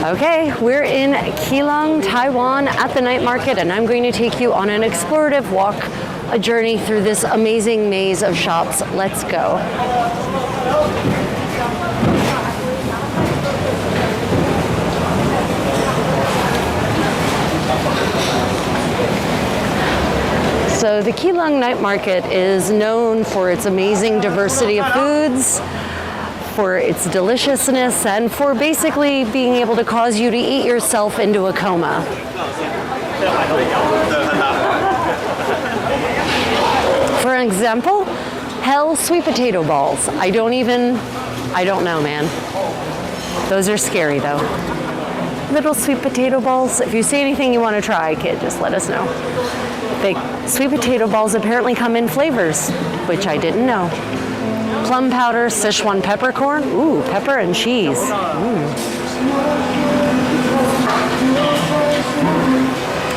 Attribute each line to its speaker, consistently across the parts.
Speaker 1: Okay, we're in Keelung, Taiwan at the night market, and I'm going to take you on an explorative walk, a journey through this amazing maze of shops. Let's go. So the Keelung night market is known for its amazing diversity of foods, for its deliciousness, and for basically being able to cause you to eat yourself into a coma. For example, hell sweet potato balls. I don't know, man. Those are scary though. Little sweet potato balls. If you see anything you want to try, kid, just let us know. Sweet potato balls apparently come in flavors, which I didn't know. Plum powder, Sichuan peppercorn. Ooh, pepper and cheese.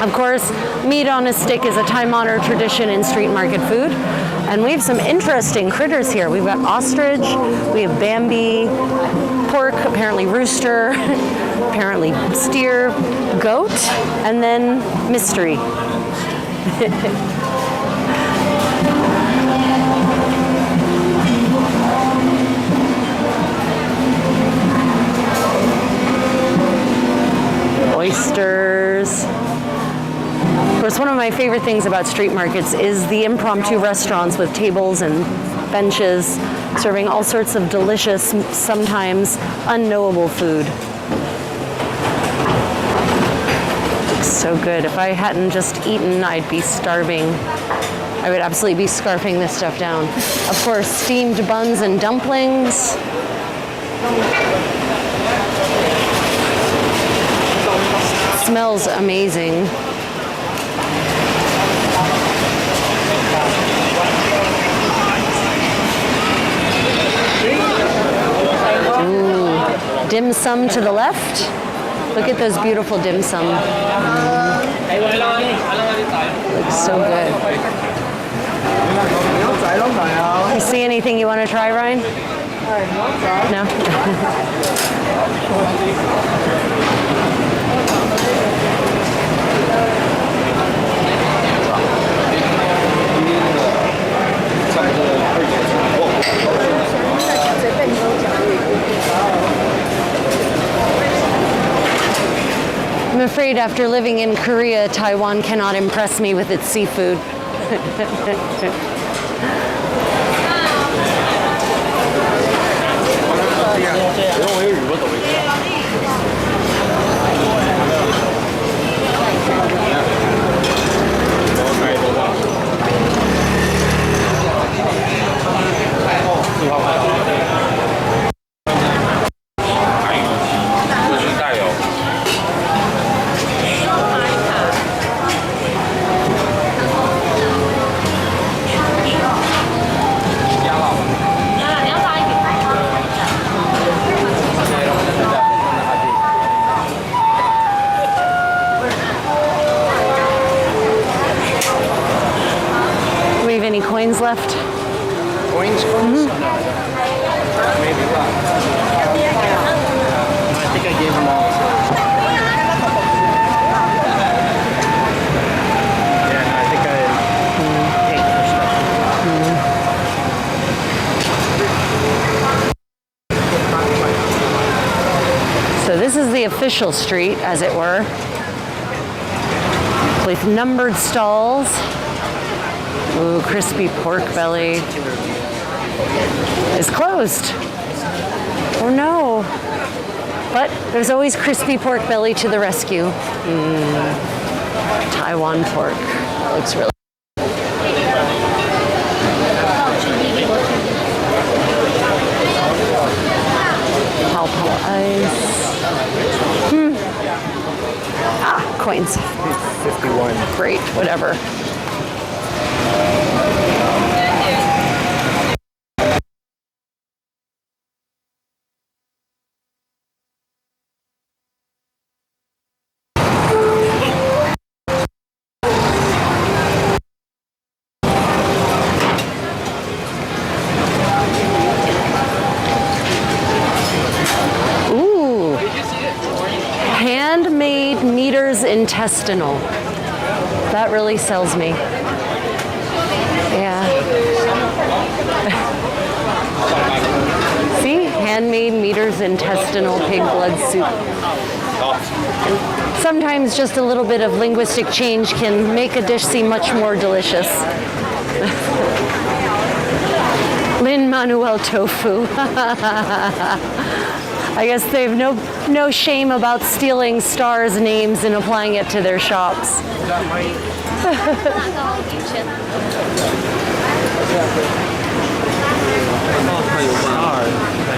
Speaker 1: Of course, meat on a stick is a time-honored tradition in street market food. And we have some interesting critters here. We've got ostrich, we have Bambi, pork, apparently rooster, apparently steer, goat, and then mystery. Oysters. Of course, one of my favorite things about street markets is the impromptu restaurants with tables and benches serving all sorts of delicious, sometimes unknowable food. So good. If I hadn't just eaten, I'd be starving. I would absolutely be scarfing this stuff down. Of course, steamed buns and dumplings. Smells amazing. Ooh, dim sum to the left. Look at those beautiful dim sum. Looks so good. You see anything you want to try, Ryan? No? I'm afraid after living in Korea, Taiwan cannot impress me with its seafood. Any coins left?
Speaker 2: Coins? Mm-hmm. Maybe not. I think I gave them all. Yeah, no, I think I paid for stuff.
Speaker 1: So this is the official street, as it were, with numbered stalls. Ooh, crispy pork belly is closed. Oh no. But there's always crispy pork belly to the rescue. Taiwan pork. Looks really Pao ice. Ah, coins.
Speaker 2: 51.
Speaker 1: Great, whatever. meters intestinal. That really sells me. Yeah. See? Handmade meters intestinal pig blood soup. And sometimes just a little bit of linguistic change can make a dish seem much more delicious. Lin Manuel tofu. I guess they've no shame about stealing stars' names and applying it to their shops.
Speaker 3: I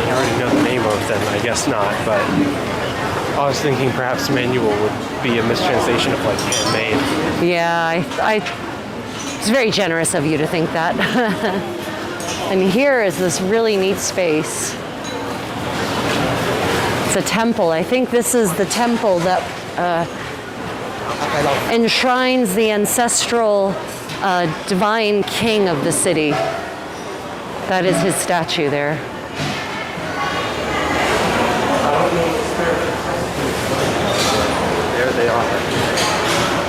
Speaker 3: already know the name of them, I guess not, but I was thinking perhaps manual would be a mistranslation of like handmade.
Speaker 1: Yeah, it's very generous of you to think that. And here is this really neat space. It's a temple. I think this is the temple that enshrines the ancestral divine king of the city. That is his statue there.
Speaker 3: There they are.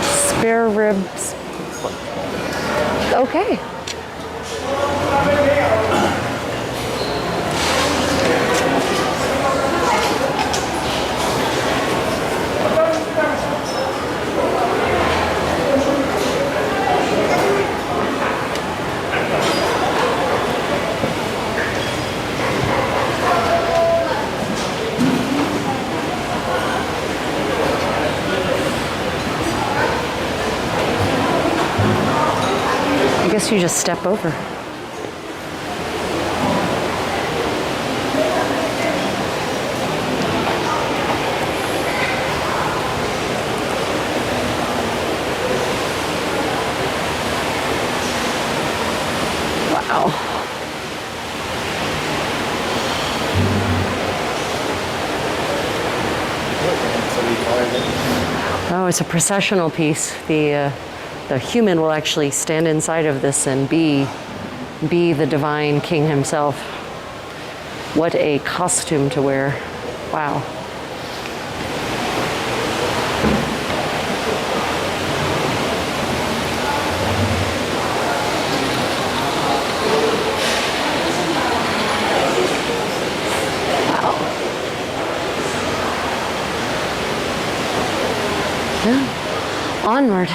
Speaker 1: Spare ribs. Okay. I guess you just step over. Wow. Oh, it's a processional piece. The human will actually stand inside of this and be the divine king himself. What a costume to wear. Wow. Yeah. Onward.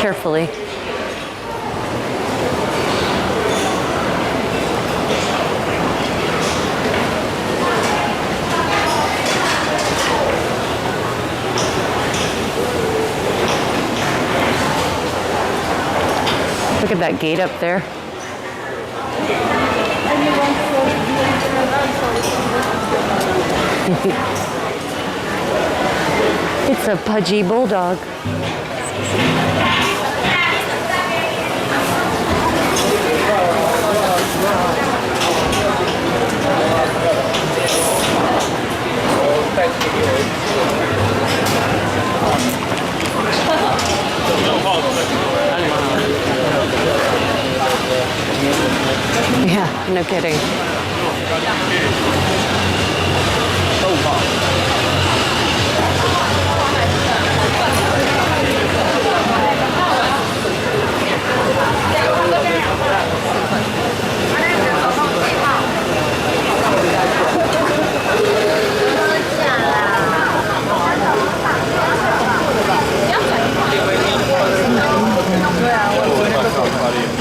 Speaker 1: Carefully. Look at that gate up there. It's a pudgy bulldog. Yeah, no kidding.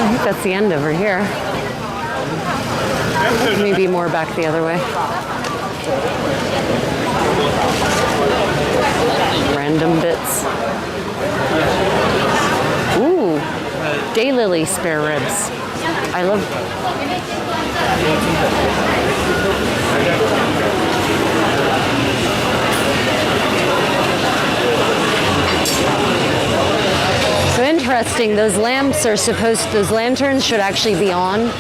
Speaker 1: I think that's the end over here. Maybe more back the other way. Random bits. Ooh, daylily spare ribs. I love. So interesting, those lanterns should actually be on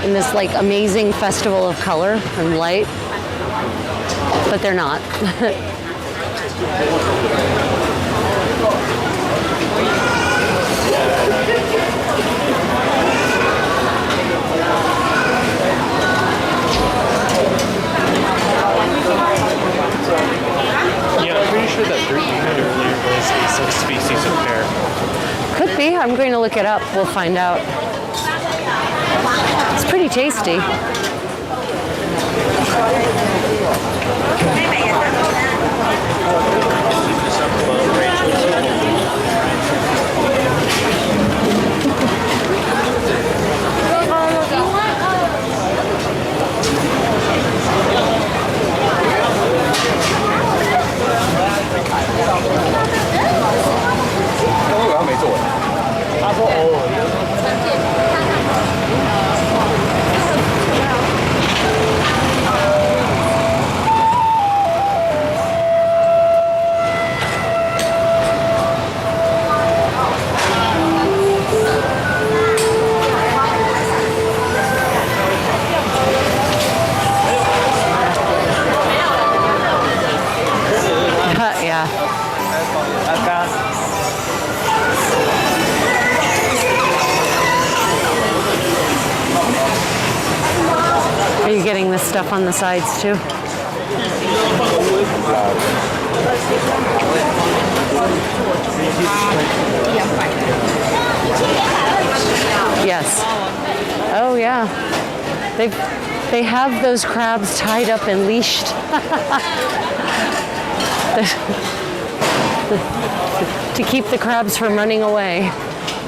Speaker 1: in this like amazing festival of color and light, but they're not.
Speaker 3: Yeah, I'm pretty sure
Speaker 1: I'm going to look it up. We'll find out. It's pretty tasty. Yeah. Are you getting this stuff on the sides too? Yes. Oh yeah. They have those crabs tied up and leashed. To keep the crabs from running away.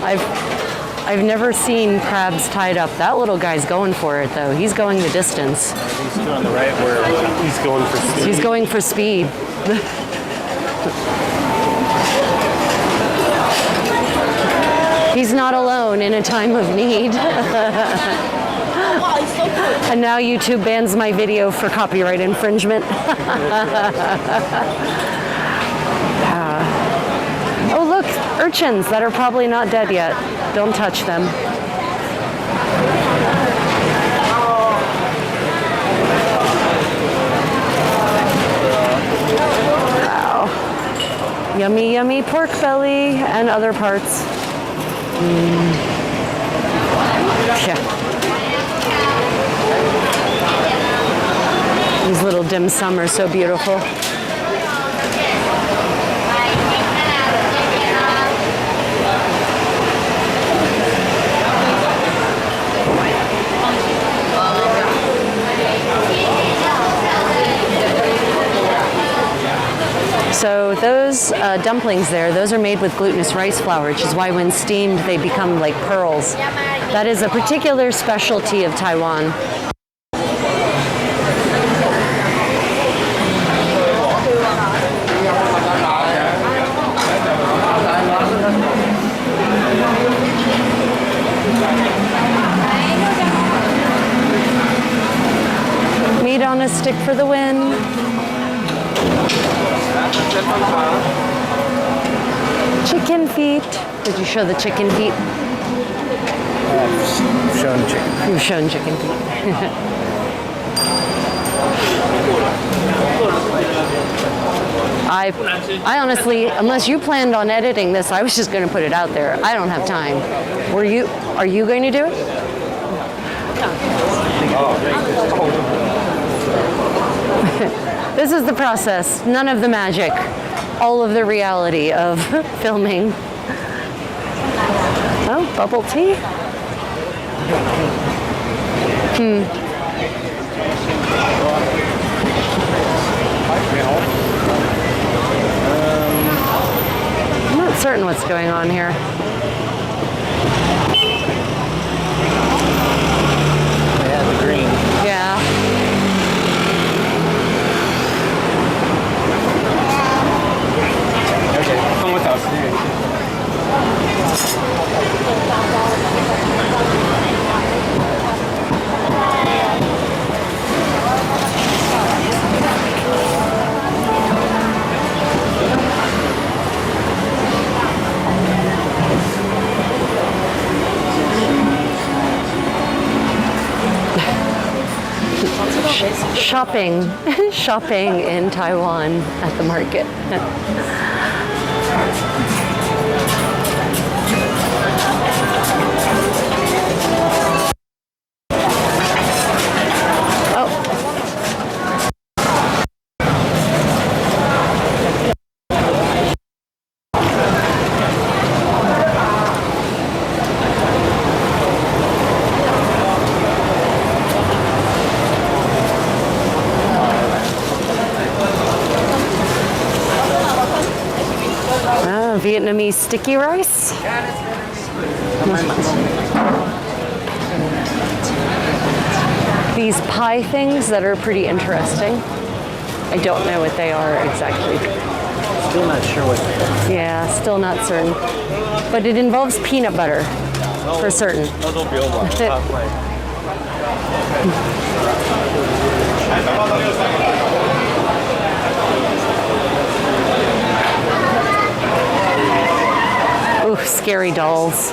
Speaker 1: I've never seen crabs tied up. That little guy's going for it though. He's going the distance.
Speaker 2: He's doing the right where
Speaker 3: He's going for speed.
Speaker 1: He's going for speed. He's not alone in a time of need. And now YouTube bans my video for copyright infringement. Oh look, urchins that are probably not dead yet. Don't touch them. Wow. Yummy, yummy pork belly and other parts. Yeah. These little dim sum are so beautiful. So those dumplings there, those are made with glutinous rice flour, which is why when steamed they become like pearls. That is a particular specialty of Taiwan. Meat on a stick for the win. Chicken feet. Did you show the chicken feet?
Speaker 2: showing chicken.
Speaker 1: You've shown chicken feet. I honestly, unless you planned on editing this, I was just going to put it out there. I don't have time. Are you going to do it? This is the process. None of the magic. All of the reality of filming. Oh, bubble tea? I'm not certain what's going on here.
Speaker 2: Yeah, the green.
Speaker 1: Yeah.
Speaker 2: Okay, come with us. Shopping in Taiwan at the market.
Speaker 1: Vietnamese sticky rice. These pie things that are pretty interesting. I don't know what they are exactly.
Speaker 4: Still not sure what they are.
Speaker 1: Yeah, still not certain. But it involves peanut butter, for certain. Ooh, scary dolls.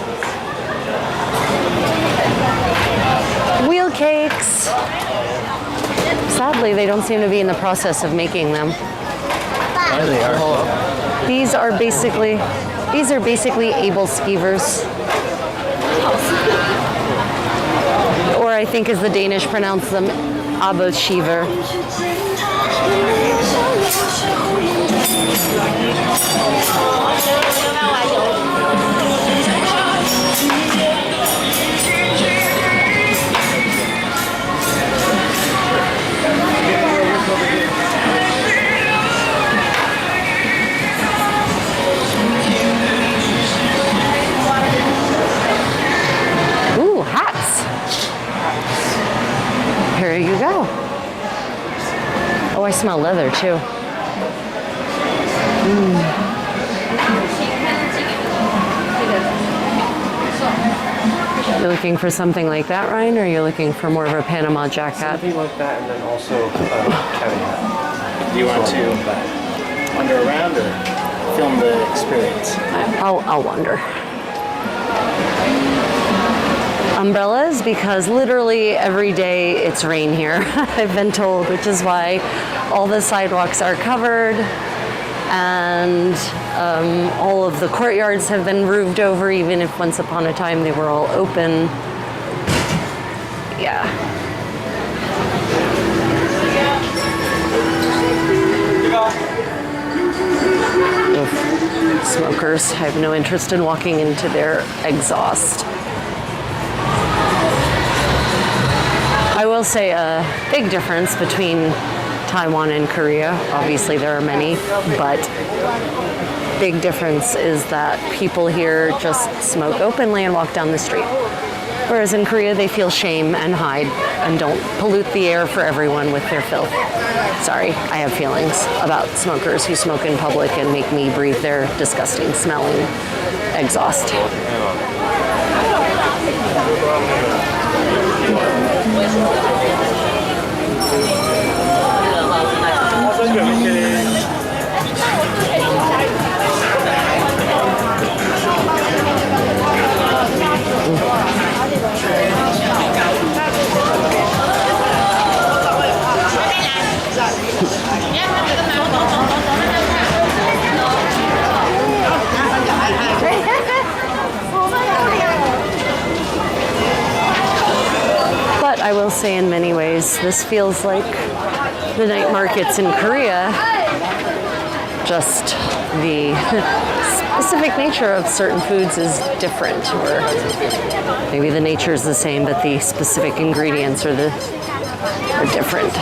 Speaker 1: Wheel cakes. Sadly, they don't seem to be in the process of making them.
Speaker 4: There they are.
Speaker 1: These are basically able skeevers. Or I think as the Danish pronounce them, abelskever. Ooh, hats. Here you go. Oh, I smell leather too. You're looking for something like that, Ryan, or you're looking for more of a Panama jacket?
Speaker 3: Something like that, and then also caveat.
Speaker 4: Do you want to wander around or film the experience?
Speaker 1: I'll wander. Umbrellas, because literally every day it's rain here, I've been told, which is why all the sidewalks are covered and all of the courtyards have been roofed over, even if once upon a time they were all open. Yeah. Oof. Smokers, I have no interest in walking into their exhaust. I will say a big difference between Taiwan and Korea. Obviously there are many, but big difference is that people here just smoke openly and walk down the street. Whereas in Korea they feel shame and hide and don't pollute the air for everyone with their filth. Sorry, I have feelings about smokers who smoke in public and make me breathe their disgusting smelling exhaust. But I will say in many ways, this feels like the night markets in Korea. Just the specific nature of certain foods is different, or maybe the nature is the same, but the specific ingredients are different.